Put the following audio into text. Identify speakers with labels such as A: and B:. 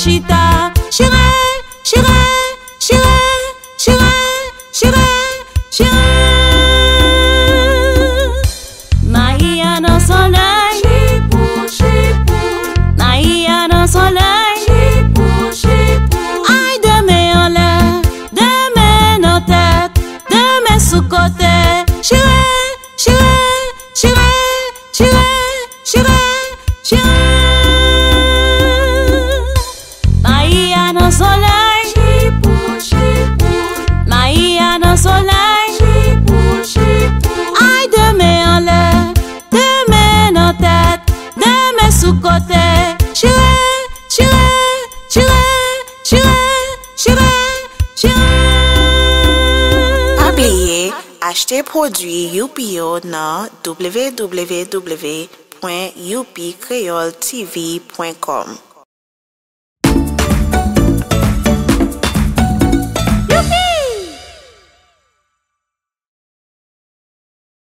A: chita. Chiré, chiré, chiré, chiré, chiré, chiré. Maïa dans soleil. Chipou, chipou. Maïa dans soleil. Chipou, chipou. Aïe demain en l'air, demain en tête, demain sous côté. Chiré, chiré, chiré, chiré, chiré, chiré. Maïa dans soleil. Chipou, chipou. Maïa dans soleil. Chipou, chipou. Aïe demain en l'air, demain en tête, demain sous côté. Chiré, chiré, chiré, chiré, chiré, chiré.
B: Pas oublier, acheter produit UPO dans www.upcreoletv.com.